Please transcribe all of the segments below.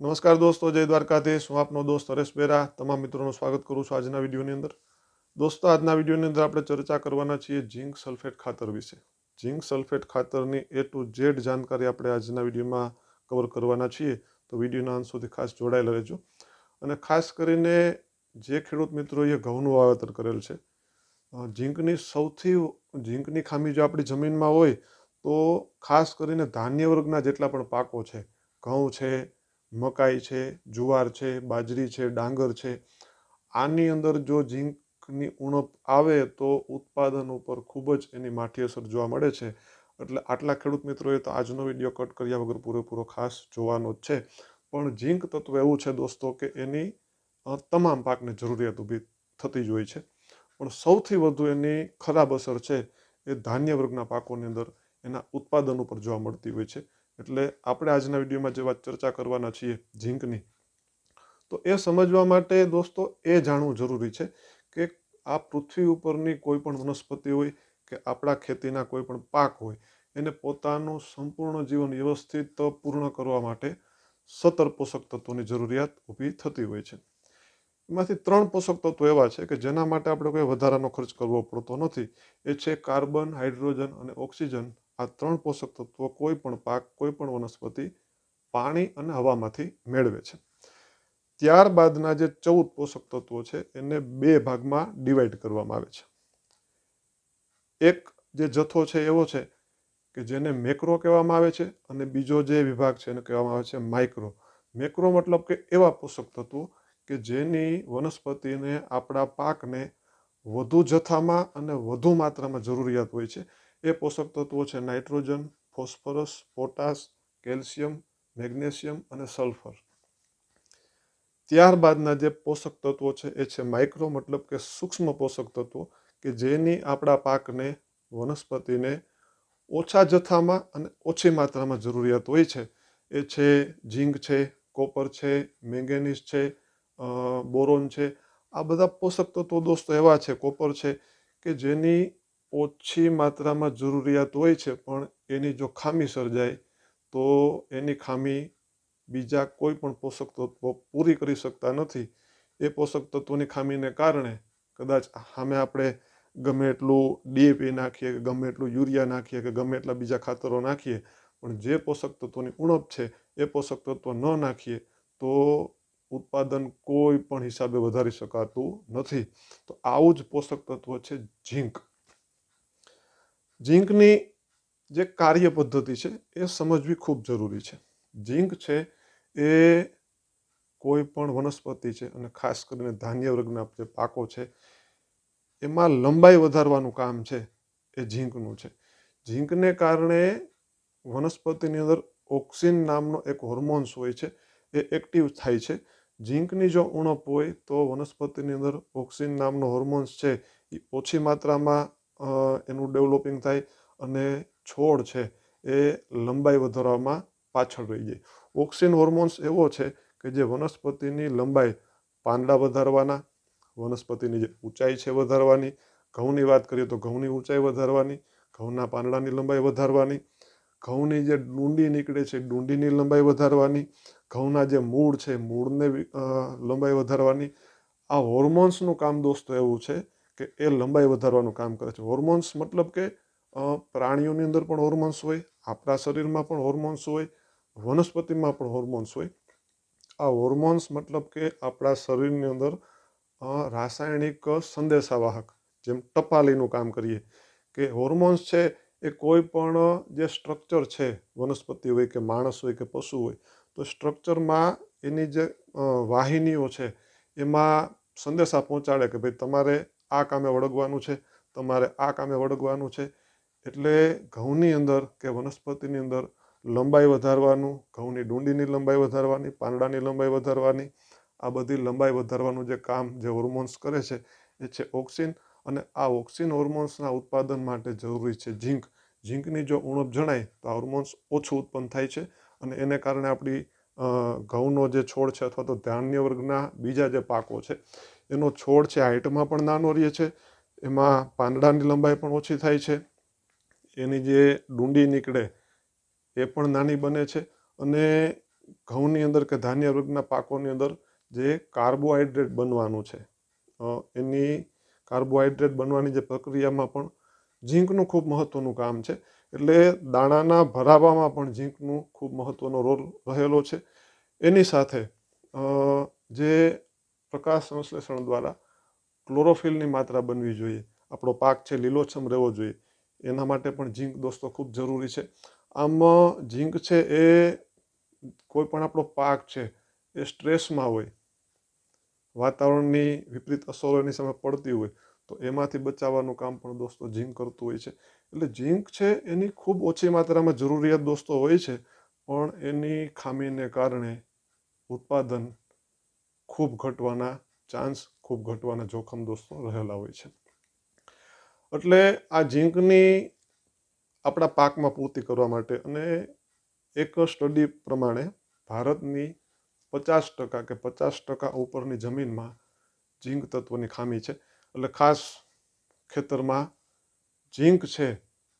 નમસ્કાર દોસ્તો, જય દ્વારકાધીશ। હું આપનો દોસ્ત હરેશ બેરા તમામ મિત્રોનું સ્વાગત કરું છું આજના વિડીયોની અંદર। દોસ્તો, આજના વિડીયોની અંદર આપણે ચર્ચા કરવાના છીએ ઝીંક સલ્ફેટ ખાતર વિશે। ઝીંક સલ્ફેટ ખાતરની A to Z જાણકારી આપણે આજના વિડીયોમાં કવર કરવાના છીએ, તો વિડીયોના અંત સુધી ખાસ જોડાયેલા રહેજો। અને ખાસ કરીને જે ખેડૂત મિત્રોએ ઘઉંનું વાવેતર કરેલ છે, ઝીંકની ખામી જો આપણી જમીનમાં હોય તો ખાસ કરીને ધાન્ય વર્ગના જેટલા પણ પાકો છે, ઘઉં છે, મકાઈ છે, જુવાર છે, બાજરી છે, ડાંગર છે, આની અંદર જો ઝીંકની ઉણપ આવે તો ઉત્પાદન ઉપર ખૂબ જ એની માઠી અસર જોવા મળે છે। એટલે આટલા ખેડૂત મિત્રોએ તો આજનો વિડીયો કટ કર્યા વગર પૂરેપૂરો ખાસ જોવાનો જ છે। પણ ઝીંક તત્વ એવું છે દોસ્તો કે એની તમામ પાકને જરૂરિયાત ઊભી થતી જ હોય છે, પણ સૌથી વધુ એની ખરાબ અસર છે એ ધાન્ય વર્ગના પાકોની અંદર એના ઉત્પાદન ઉપર જોવા મળતી હોય છે। એટલે આપણે આજના વિડીયોમાં જે વાત ચર્ચા કરવાના છીએ ઝીંકની, તો એ સમજવા માટે દોસ્તો એ જાણવું જરૂરી છે કે આ પૃથ્વી ઉપરની કોઈ પણ વનસ્પતિ હોય કે આપણા ખેતીના કોઈ પણ પાક હોય, એને પોતાનું સંપૂર્ણ જીવન વ્યવસ્થિત પૂર્ણ કરવા માટે 17 પોષક તત્વોની જરૂરિયાત ઊભી થતી હોય છે। એમાંથી 3 પોષક તત્વો એવા છે કે જેના માટે આપણે કોઈ વધારાનો ખર્ચ કરવો પડતો નથી। એ છે કાર્બન, હાઇડ્રોજન અને ઓક્સિજન। આ 3 પોષક તત્વો કોઈ પણ પાક, કોઈ પણ વનસ્પતિ પાણી અને હવામાંથી મેળવે છે। ત્યારબાદના જે 14 પોષક તત્વો છે એને 2 ભાગમાં ડિવાઈડ કરવામાં આવે છે। એક જે જથ્થો છે એવો છે કે જેને મેક્રો કહેવામાં આવે છે, અને બીજો જે વિભાગ છે એને કહેવામાં આવે છે માઇક્રો। મેક્રો મતલબ કે એવા પોષક તત્વો કે જેની વનસ્પતિને, આપણા પાકને વધુ જથ્થામાં અને વધુ માત્રામાં જરૂરિયાત હોય છે। એ પોષક તત્વો છે nitrogen, phosphorus, potash, calcium, magnesium અને સલ્ફર। ત્યારબાદના જે પોષક તત્વો છે એ છે માઇક્રો મતલબ કે સૂક્ષ્મ પોષક તત્વો કે જેની આપણા પાકને, વનસ્પતિને ઓછા જથ્થામાં અને ઓછી માત્રામાં જરૂરિયાત હોય છે। એ છે ઝીંક છે, કોપર છે, મેંગેનીઝ છે, બોરોન છે। આ બધા પોષક તત્વો દોસ્તો એવા છે, કોપર છે, કે જેની ઓછી માત્રામાં જરૂરિયાત હોય છે, પણ એની જો ખામી સર્જાય તો એની ખામી બીજા કોઈ પણ પોષક તત્વો પૂરી કરી શકતા નથી। એ પોષક તત્વોની ખામીને કારણે કદાચ સામે આપણે ગમે એટલું DAP નાખીએ કે ગમે એટલું યુરિયા નાખીએ કે ગમે એટલા બીજા ખાતરો નાખીએ, પણ જે પોષક તત્વોની ઉણપ છે એ પોષક તત્વો ન નાખીએ તો ઉત્પાદન કોઈ પણ હિસાબે વધારી શકાતું નથી। તો આવું જ પોષક તત્વ છે ઝીંક। ઝીંકની જે કાર્ય પદ્ધતિ છે એ સમજવી ખૂબ જરૂરી છે। ઝીંક છે એ કોઈ પણ વનસ્પતિ છે, અને ખાસ કરીને ધાન્ય વર્ગના જે પાકો છે એમાં લંબાઈ વધારવાનું કામ છે એ ઝીંકનું છે। ઝીંકને કારણે વનસ્પતિની અંદર ઓક્સિન નામનો એક હોર્મોન્સ હોય છે, એ એક્ટિવ થાય છે। ઝીંકની જો ઉણપ હોય તો વનસ્પતિની અંદર ઓક્સિન નામનો હોર્મોન્સ છે એ ઓછી માત્રામાં એનું ડેવલપિંગ થાય, અને છોડ છે એ લંબાઈ વધારવામાં પાછળ રહી જાય। ઓક્સિન હોર્મોન્સ એવો છે કે જે વનસ્પતિની લંબાઈ, પાંદડા વધારવાના, વનસ્પતિની જે ઊંચાઈ છે વધારવાની, ઘઉંની વાત કરીએ તો ઘઉંની ઊંચાઈ વધારવાની, ઘઉંના પાંદડાની લંબાઈ વધારવાની, ઘઉંની જે ડુંડી નીકળે છે ડુંડીની લંબાઈ વધારવાની, ઘઉંના જે મૂળ છે મૂળને લંબાઈ વધારવાની। આ હોર્મોન્સનું કામ દોસ્તો એવું છે કે એ લંબાઈ વધારવાનું કામ કરે છે। હોર્મોન્સ મતલબ કે પ્રાણીઓની અંદર પણ હોર્મોન્સ હોય, આપણા શરીરમાં પણ હોર્મોન્સ હોય, વનસ્પતિમાં પણ હોર્મોન્સ હોય। આ હોર્મોન્સ મતલબ કે આપણા શરીરની અંદર રાસાયણિક સંદેશાવાહક, જેમ ટપાલીનું કામ કરીએ કે હોર્મોન્સ છે એ કોઈ પણ જે સ્ટ્રક્ચર છે, વનસ્પતિ હોય કે માણસ હોય કે પશુ હોય, તો સ્ટ્રક્ચરમાં એની જે વાહિનીઓ છે એમાં સંદેશા પહોંચાડે કે ભાઈ તમારે આ કામે વળગવાનું છે, તમારે આ કામે વળગવાનું છે। એટલે ઘઉંની અંદર કે વનસ્પતિની અંદર લંબાઈ વધારવાનું, ઘઉંની ડુંડીની લંબાઈ વધારવાની, પાંદડાની લંબાઈ વધારવાની, આ બધી લંબાઈ વધારવાનું જે કામ જે હોર્મોન્સ કરે છે એ છે ઓક્સિન। અને આ ઓક્સિન હોર્મોન્સના ઉત્પાદન માટે જરૂરી છે ઝીંક। ઝીંકની જો ઉણપ જણાય તો આ હોર્મોન્સ ઓછું ઉત્પન્ન થાય છે, અને એને કારણે આપણી ઘઉંનો જે છોડ છે અથવા તો ધાન્ય વર્ગના બીજા જે પાકો છે એનો છોડ છે હાઇટમાં પણ નાનો રહે છે, એમાં પાંદડાની લંબાઈ પણ ઓછી થાય છે, એની જે ડુંડી નીકળે એ પણ નાની બને છે, અને ઘઉંની અંદર કે ધાન્ય વર્ગના પાકોની અંદર જે કાર્બોહાઈડ્રેટ બનવાનું છે, એની કાર્બોહાઈડ્રેટ બનવાની જે પ્રક્રિયામાં પણ ઝીંકનું ખૂબ મહત્ત્વનું કામ છે. એટલે દાણાના ભરાવામાં પણ ઝીંકનું ખૂબ મહત્ત્વનો રોલ રહેલો છે. એની સાથે જે પ્રકાશ સંશ્લેષણ દ્વારા ક્લોરોફિલની માત્રા બનવી જોઈએ, આપણો પાક છે લીલોછમ રહેવો જોઈએ, એના માટે પણ ઝીંક દોસ્તો ખૂબ જરૂરી છે. આમ ઝીંક છે એ કોઈ પણ આપણો પાક છે એ સ્ટ્રેસમાં હોય, વાતાવરણની વિપરીત અસરો એની સામે પડતી હોય, તો એમાંથી બચાવવાનું કામ પણ દોસ્તો ઝીંક કરતું હોય છે. એટલે ઝીંક છે એની ખૂબ ઓછી માત્રામાં જરૂરિયાત દોસ્તો હોય છે, પણ એની ખામીને કારણે ઉત્પાદન ખૂબ ઘટવાના ચાન્સ, ખૂબ ઘટવાના જોખમ દોસ્તો રહેલા હોય છે. એટલે આ ઝીંકની આપણા પાકમાં પૂર્તિ કરવા માટે, અને એક સ્ટડી પ્રમાણે ભારતની 50% કે 50% ઉપરની જમીનમાં ઝીંક તત્વની ખામી છે. એટલે ખાસ ખેતરમાં ઝીંક છે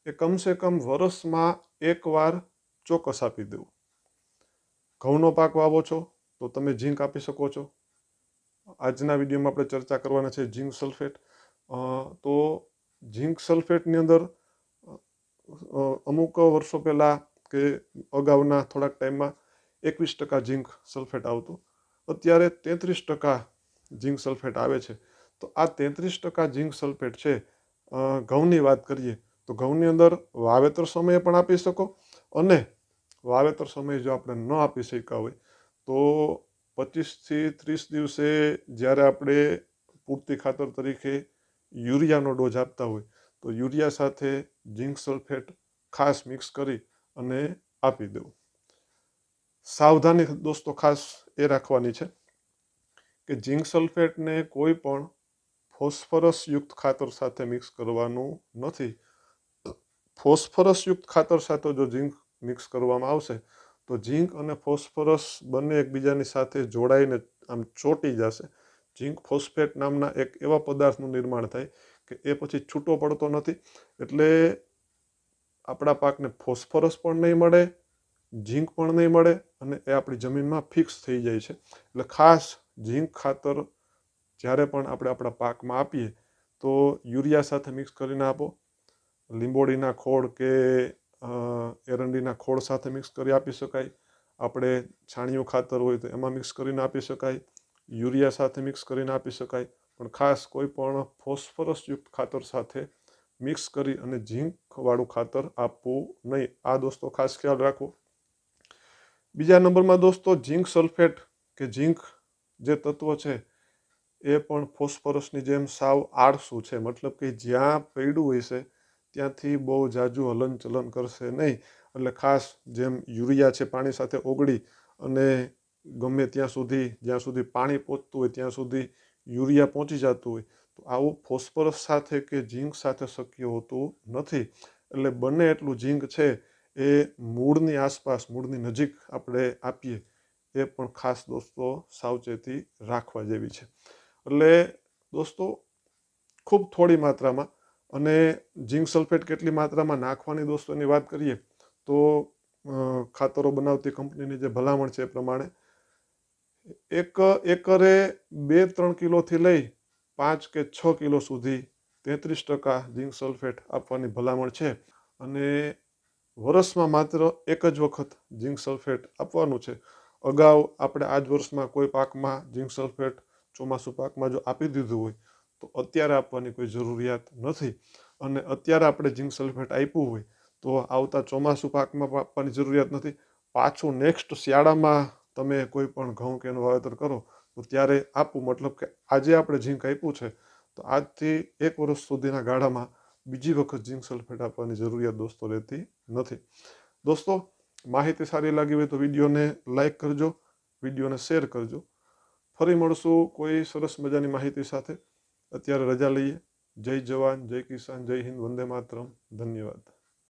એ કમસે કમ વર્ષમાં એકવાર ચોક્કસ આપી દેવું. ઘઉંનો પાક વાવો છો તો તમે ઝીંક આપી શકો છો. આજના વિડીયોમાં આપણે ચર્ચા કરવાના છે ઝીંક સલ્ફેટ. તો ઝીંક સલ્ફેટની અંદર અમુક વર્ષો પહેલાં કે અગાઉના થોડાક ટાઈમમાં 21% ઝીંક સલ્ફેટ આવતું, અત્યારે 33% ઝીંક સલ્ફેટ આવે છે. તો આ 33% ઝીંક સલ્ફેટ છે, ઘઉંની વાત કરીએ તો ઘઉંની અંદર વાવેતર સમયે પણ આપી શકો, અને વાવેતર સમયે જો આપણે ન આપી શક્યા હોય તો 25થી 30 દિવસે જ્યારે આપણે પૂરતી ખાતર તરીકે યુરિયાનો ડોઝ આપતા હોય, તો યુરિયા સાથે ઝીંક સલ્ફેટ ખાસ મિક્સ કરી અને આપી દેવું. સાવધાની દોસ્તો ખાસ એ રાખવાની છે કે ઝીંક સલ્ફેટને કોઈ પણ ફોસ્ફરસયુક્ત ખાતર સાથે મિક્સ કરવાનું નથી. ફોસ્ફરસયુક્ત ખાતર સાથે જો ઝીંક મિક્સ કરવામાં આવશે તો ઝીંક અને ફોસ્ફરસ બંને એકબીજાની સાથે જોડાઈને આમ ચોંટી જશે. ઝીંક ફોસ્ફેટ નામના એક એવા પદાર્થનું નિર્માણ થાય કે એ પછી છૂટો પડતો નથી. એટલે આપણા પાકને ફોસ્ફરસ પણ નહીં મળે, ઝીંક પણ નહીં મળે, અને એ આપણી જમીનમાં ફિક્સ થઈ જાય છે. એટલે ખાસ ઝીંક ખાતર જ્યારે પણ આપણે આપણા પાકમાં આપીએ તો યુરિયા સાથે મિક્સ કરીને આપો. લીંબોળીના ખોળ કે એરંડીના ખોળ સાથે મિક્સ કરી આપી શકાય. આપણે છાણિયું ખાતર હોય તો એમાં મિક્સ કરીને આપી શકાય. યુરિયા સાથે મિક્સ કરીને આપી શકાય. પણ ખાસ કોઈ પણ ફોસ્ફરસયુક્ત ખાતર સાથે મિક્સ કરી અને ઝીંકવાળું ખાતર આપવું નહીં. આ દોસ્તો ખાસ ખ્યાલ રાખવો. બીજા નંબરમાં દોસ્તો ઝીંક સલ્ફેટ કે ઝીંક જે તત્વ છે એ પણ ફોસ્ફરસની જેમ સાવ આળસું છે. મતલબ કે જ્યાં પડ્યું હોય છે ત્યાંથી બહુ જાજુ હલનચલન કરશે નહીં. એટલે ખાસ જેમ યુરિયા છે પાણી સાથે ઓગળી અને ગમે ત્યાં સુધી, જ્યાં સુધી પાણી પહોંચતું હોય ત્યાં સુધી યુરિયા પહોંચી જતું હોય, તો આવું ફોસ્ફરસ સાથે કે ઝીંક સાથે શક્ય હોતું નથી. એટલે બને એટલું ઝીંક છે એ મૂળની આસપાસ, મૂળની નજીક આપણે આપીએ, એ પણ ખાસ દોસ્તો સાવચેતી રાખવા જેવી છે. એટલે દોસ્તો ખૂબ થોડી માત્રામાં, અને ઝીંક સલ્ફેટ કેટલી માત્રામાં નાખવાની દોસ્તોની વાત કરીએ તો ખાતરો બનાવતી કંપનીની જે ભલામણ છે એ પ્રમાણે એક એકરે 2-3 કિલોથી લઈ 5 કે 6 કિલો સુધી 33% ઝીંક સલ્ફેટ આપવાની ભલામણ છે. અને વર્ષમાં માત્ર એક જ વખત ઝીંક સલ્ફેટ આપવાનું છે. અગાઉ આપણે આ જ વર્ષમાં કોઈ પાકમાં ઝીંક સલ્ફેટ ચોમાસું પાકમાં જો આપી દીધું હોય તો અત્યારે આપવાની કોઈ જરૂરિયાત નથી. અને અત્યારે આપણે ઝીંક સલ્ફેટ આપ્યું હોય તો આવતા ચોમાસું પાકમાં આપવાની જરૂરિયાત નથી. પાછું નેક્સ્ટ શિયાળામાં તમે કોઈ પણ ઘઉં કે એનું વાવેતર કરો તો ત્યારે આપવું. મતલબ કે આજે આપણે ઝીંક આપ્યું છે તો આજથી 1 વર્ષ સુધીના ગાળામાં બીજી વખત ઝીંક સલ્ફેટ આપવાની જરૂરિયાત દોસ્તો રહેતી નથી. દોસ્તો માહિતી સારી લાગી હોય તો વિડીયોને લાઈક કરજો, વિડીયોને શેર કરજો. ફરી મળશું કોઈ સરસ મજાની માહિતી સાથે. અત્યારે રજા લઈએ. જય જવાન, જય કિસાન, જય હિન્દ, વંદે માતરમ. ધન્યવાદ.